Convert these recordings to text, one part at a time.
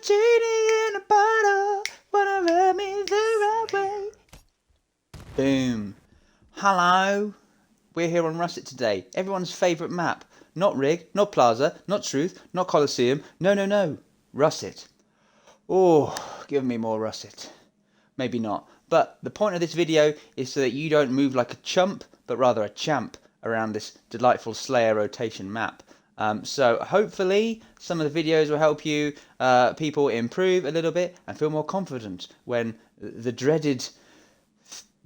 genie in a bottle, wanna rub me the right way. Boom. Hello. We're here on Russet today. Everyone's favourite map. Not Rig, not Plaza, not Truth, not Coliseum. No. Russet. Oh, give me more Russet. Maybe not. But the point of this video is so that you don't move like a chump, but rather a champ around this delightful Slayer rotation map. So hopefully some of the videos will help you people improve a little bit and feel more confident when the dreaded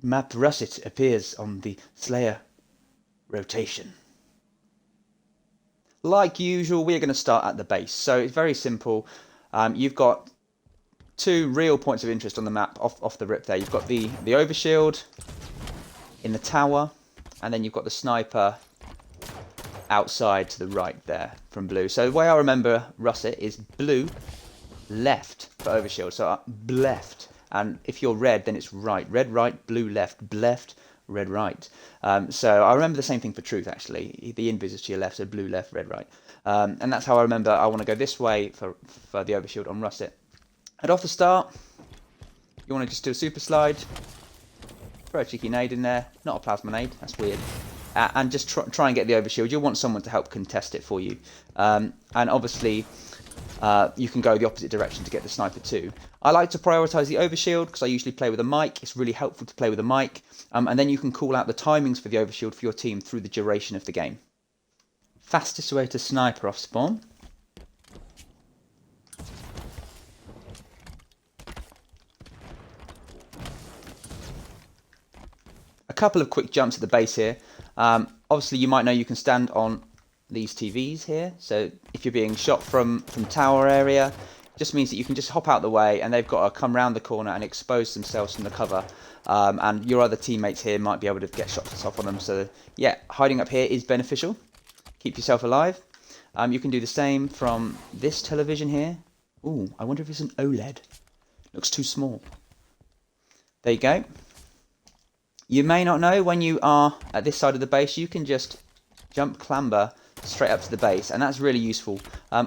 map Russet appears on the Slayer rotation. Like usual, we're going to start at the base. So it's very simple. You've got two real points of interest on the map off the rip there. You've got the overshield in the tower, and then you've got the sniper outside to the right there from blue. So the way I remember Russet is blue, left for overshield. So left. And if you're red, then it's right. Red, right, blue, left, red, right. So I remember the same thing for truth, actually. The invis is to your left, so blue, left, red, right. And that's how I remember I want to go this way for the overshield on Russet. And off the start, you want to just do a super slide, throw a cheeky nade in there, not a plasma nade, that's weird, and just try and get the overshield. You'll want someone to help contest it for you. And obviously, you can go the opposite direction to get the sniper too. I like to prioritise the overshield because I usually play with a mic. It's really helpful to play with a mic. And then you can call out the timings for the overshield for your team through the duration of the game. Fastest way to sniper off spawn. A couple of quick jumps at the base here. Obviously you might know you can stand on these TVs here, so if you're being shot from tower area, it just means that you can just hop out the way and they've got to come round the corner and expose themselves from the cover, and your other teammates here might be able to get shots off on them. So yeah, hiding up here is beneficial. Keep yourself alive. You can do the same from this television here. Ooh, I wonder if it's an OLED. Looks too small. There you go. You may not know, when you are at this side of the base, you can just jump clamber straight up to the base, and that's really useful.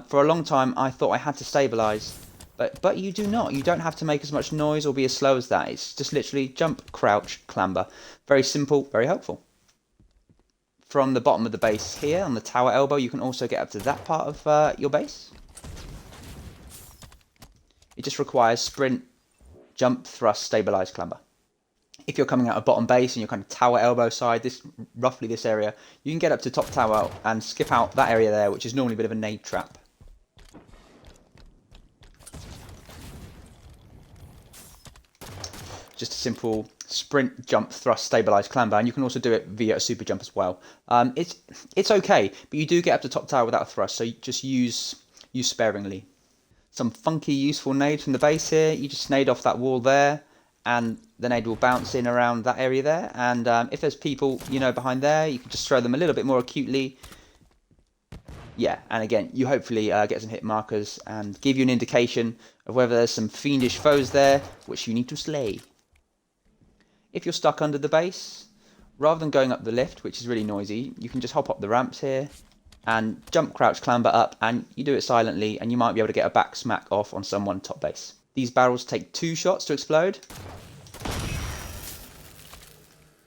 For a long time I thought I had to stabilise, but you do not. You don't have to make as much noise or be as slow as that. It's just literally jump, crouch, clamber. Very simple, very helpful. From the bottom of the base here on the tower elbow, you can also get up to that part of your base. It just requires sprint, jump, thrust, stabilise, clamber. If you're coming out of bottom base and you're kind of tower elbow side, roughly this area, you can get up to top tower and skip out that area there, which is normally a bit of a nade trap. Just a simple sprint, jump, thrust, stabilise, clamber, and you can also do it via a super jump as well. It's okay, but you do get up to top tower without a thrust, so you just use sparingly. Some funky, useful nades from the base here. You just nade off that wall there, and the nade will bounce in around that area there, and if there's people behind there, you can just throw them a little bit more acutely. Yeah, and again, you hopefully get some hit markers and give you an indication of whether there's some fiendish foes there which you need to slay. If you're stuck under the base, rather than going up the lift, which is really noisy, you can just hop up the ramps here and jump, crouch, clamber up, and you do it silently, and you might be able to get a back smack off on someone top base. These barrels take 2 shots to explode.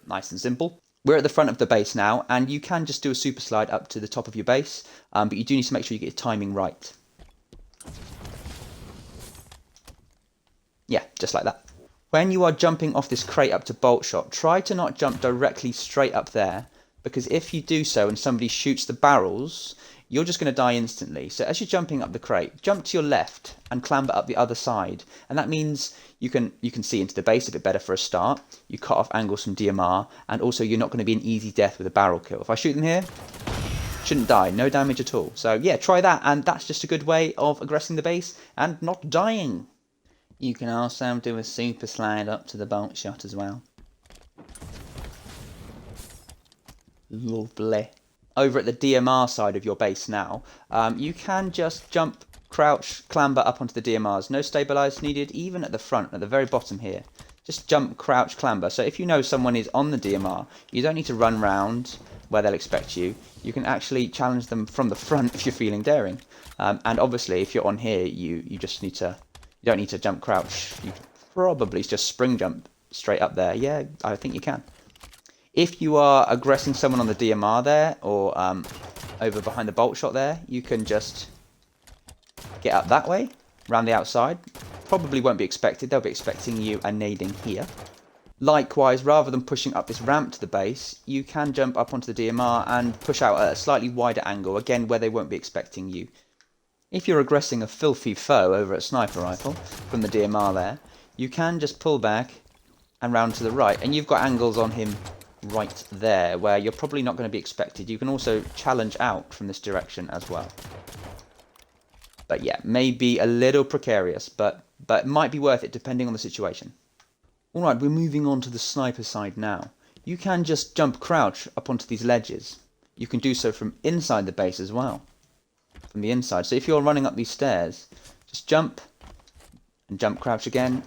Nice and simple. We're at the front of the base now, and you can just do a super slide up to the top of your base, but you do need to make sure you get your timing right. Yeah, just like that. When you are jumping off this crate up to bolt shot, try to not jump directly straight up there, because if you do so and somebody shoots the barrels, you're just going to die instantly. So as you're jumping up the crate, jump to your left and clamber up the other side, and that means you can see into the base a bit better for a start. You cut off angles from DMR, and also you're not going to be an easy death with a barrel kill. If I shoot them here, shouldn't die, no damage at all. So yeah, try that, and that's just a good way of aggressing the base and not dying. You can also do a super slide up to the bolt shot as well. Lovely. Over at the DMR side of your base now, you can just jump, crouch, clamber up onto the DMRs. No stabilize needed, even at the front, at the very bottom here. Just jump, crouch, clamber. So if you know someone is on the DMR, you don't need to run round where they'll expect you, you can actually challenge them from the front if you're feeling daring. And obviously, if you're on here, you don't need to jump crouch. You can probably just spring jump straight up there. Yeah, I think you can. If you are aggressing someone on the DMR there, or over behind the bolt shot there, you can just get up that way, around the outside. Probably won't be expected. They'll be expecting you and nading here. Likewise, rather than pushing up this ramp to the base, you can jump up onto the DMR and push out at a slightly wider angle, again where they won't be expecting you. If you're aggressing a filthy foe over at Sniper Rifle from the DMR there, you can just pull back and round to the right, and you've got angles on him right there where you're probably not going to be expected. You can also challenge out from this direction as well. But yeah, maybe a little precarious, but it might be worth it depending on the situation. Alright, we're moving on to the sniper side now. You can just jump crouch up onto these ledges. You can do so from inside the base as well. From the inside. So if you're running up these stairs, just jump and jump crouch again,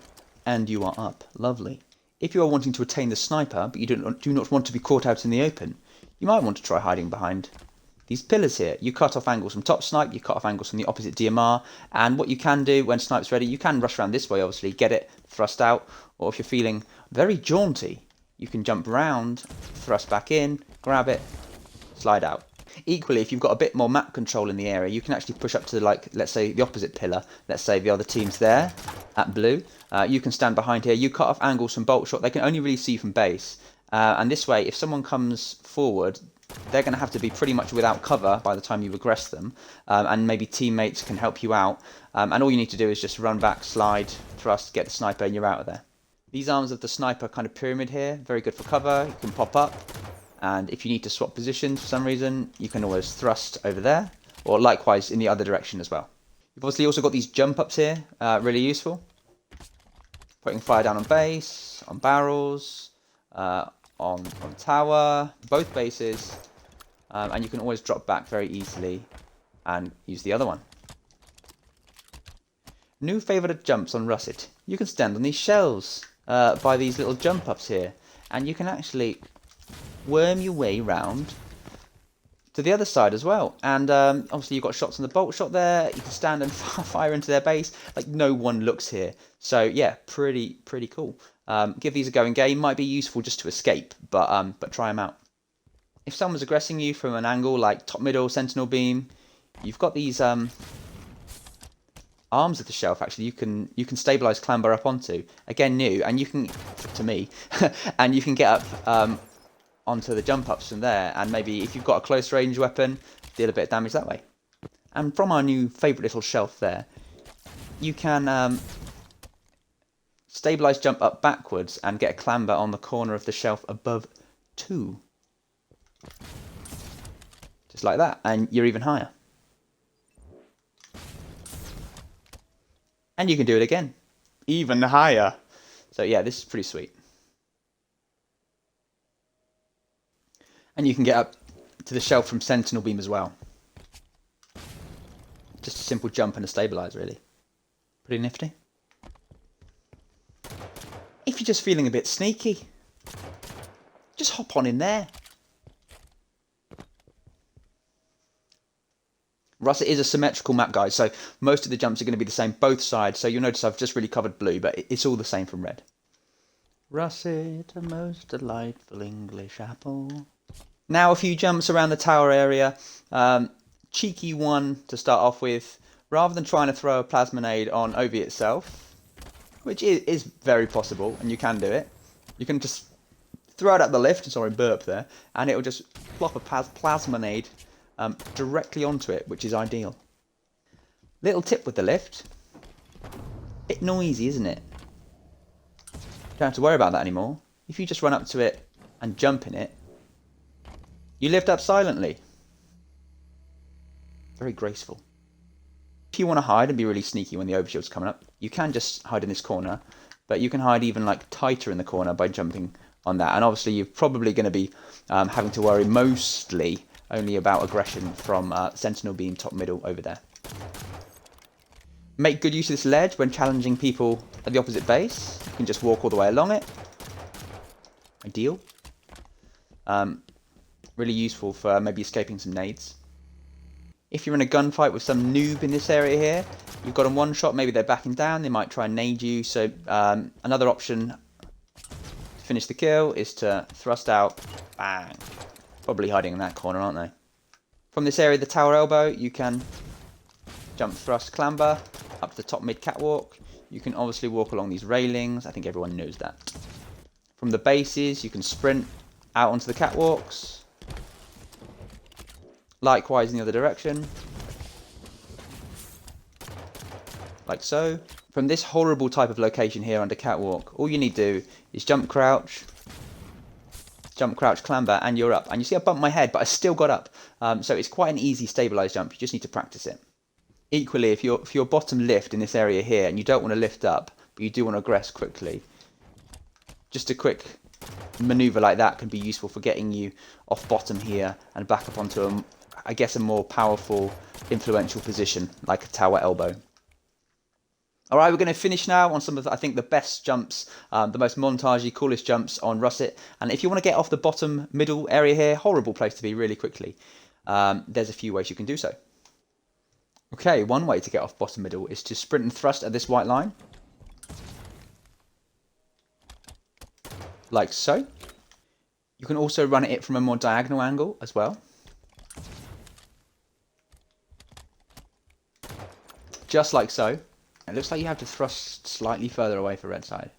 and you are up. Lovely. If you are wanting to attain the sniper, but you do not want to be caught out in the open, you might want to try hiding behind these pillars here. You cut off angles from top snipe, you cut off angles from the opposite DMR, and what you can do when snipe's ready, you can rush around this way obviously, get it, thrust out, or if you're feeling very jaunty, you can jump round, thrust back in, grab it, slide out. Equally, if you've got a bit more map control in the area, you can actually push up to, like, let's say the opposite pillar, let's say the other team's there at blue, you can stand behind here, you cut off angles from bolt shot, they can only really see you from base, and this way if someone comes forward, they're going to have to be pretty much without cover by the time you aggress them, and maybe teammates can help you out, and all you need to do is just run back, slide, thrust, get the sniper, and you're out of there. These arms of the sniper kind of pyramid here, very good for cover, you can pop up, and if you need to swap positions for some reason, you can always thrust over there, or likewise in the other direction as well. You've obviously also got these jump ups here, really useful. Putting fire down on base, on barrels, on tower, both bases, and you can always drop back very easily and use the other one. New favourite jumps on Russet. You can stand on these shells by these little jump ups here, and you can actually worm your way round to the other side as well. And obviously you've got shots on the bolt shot there, you can stand and fire into their base, like no one looks here. So yeah, pretty cool. Give these a go in game, might be useful just to escape, but try them out. If someone's aggressing you from an angle like top middle, sentinel beam, you've got these arms of the shelf actually you can stabilize, clamber up onto. Again, new, and you can, to me, and you can get up onto the jump ups from there, and maybe if you've got a close range weapon, deal a bit of damage that way. And from our new favourite little shelf there, you can stabilize, jump up backwards, and get a clamber on the corner of the shelf above 2. Just like that, and you're even higher. And you can do it again, even higher. So yeah, this is pretty sweet. And you can get up to the shelf from sentinel beam as well. Just a simple jump and a stabilize, really. Pretty nifty. If you're just feeling a bit sneaky, just hop on in there. Russet is a symmetrical map, guys, so most of the jumps are going to be the same both sides, so you'll notice I've just really covered blue, but it's all the same from red. Russet, a most delightful English apple. Now a few jumps around the tower area. Cheeky one to start off with. Rather than trying to throw a plasma nade on OV itself, which is very possible, and you can do it, you can just throw it at the lift, sorry, burp there, and it will just plop a plasma nade directly onto it, which is ideal. Little tip with the lift. Bit noisy, isn't it? Don't have to worry about that anymore. If you just run up to it and jump in it, you lift up silently. Very graceful. If you want to hide and be really sneaky when the overshield's coming up, you can just hide in this corner, but you can hide even like tighter in the corner by jumping on that. And obviously you're probably going to be having to worry mostly only about aggression from sentinel beam top middle over there. Make good use of this ledge when challenging people at the opposite base. You can just walk all the way along it. Ideal. Really useful for maybe escaping some nades. If you're in a gunfight with some noob in this area here, you've got a one shot, maybe they're backing down, they might try and nade you. So another option to finish the kill is to thrust out, bang. Probably hiding in that corner, aren't they? From this area, the tower elbow, you can jump, thrust, clamber up to the top mid catwalk. You can obviously walk along these railings. I think everyone knows that. From the bases, you can sprint out onto the catwalks. Likewise in the other direction. Like so. From this horrible type of location here under catwalk, all you need to do is jump, crouch, clamber, and you're up. And you see I bumped my head, but I still got up. So it's quite an easy stabilised jump. You just need to practice it. Equally, if you're bottom lift in this area here, and you don't want to lift up, but you do want to aggress quickly, just a quick manoeuvre like that can be useful for getting you off bottom here and back up onto, I guess, a more powerful, influential position, like a tower elbow. Alright, we're going to finish now on some of, I think, the best jumps, the most montagey, coolest jumps on Russet. And if you want to get off the bottom middle area here, horrible place to be really quickly, there's a few ways you can do so. Okay, one way to get off bottom middle is to sprint and thrust at this white line. Like so. You can also run at it from a more diagonal angle as well. Just like so. It looks like you have to thrust slightly further away for red side.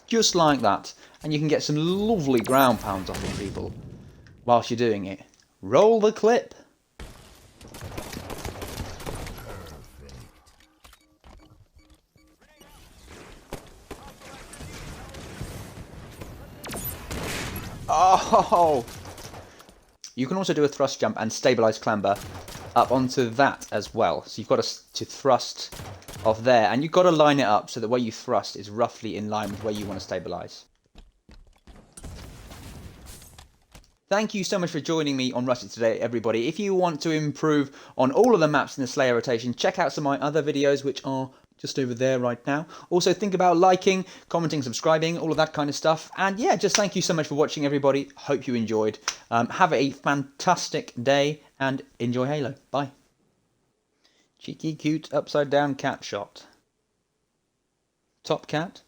Just like that. And you can get some lovely ground pounds off of people whilst you're doing it. Roll the clip. Oh! You can also do a thrust jump and stabilize clamber up onto that as well. So you've got to thrust off there, and you've got to line it up so that where you thrust is roughly in line with where you want to stabilize. Thank you so much for joining me on Russet today, everybody. If you want to improve on all of the maps in the Slayer rotation, check out some of my other videos, which are just over there right now. Also, think about liking, commenting, subscribing, all of that kind of stuff. And yeah, just thank you so much for watching, everybody. Hope you enjoyed. Have a fantastic day and enjoy Halo. Bye. Cheeky, cute, upside down cat shot. Top cat.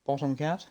Bottom cat.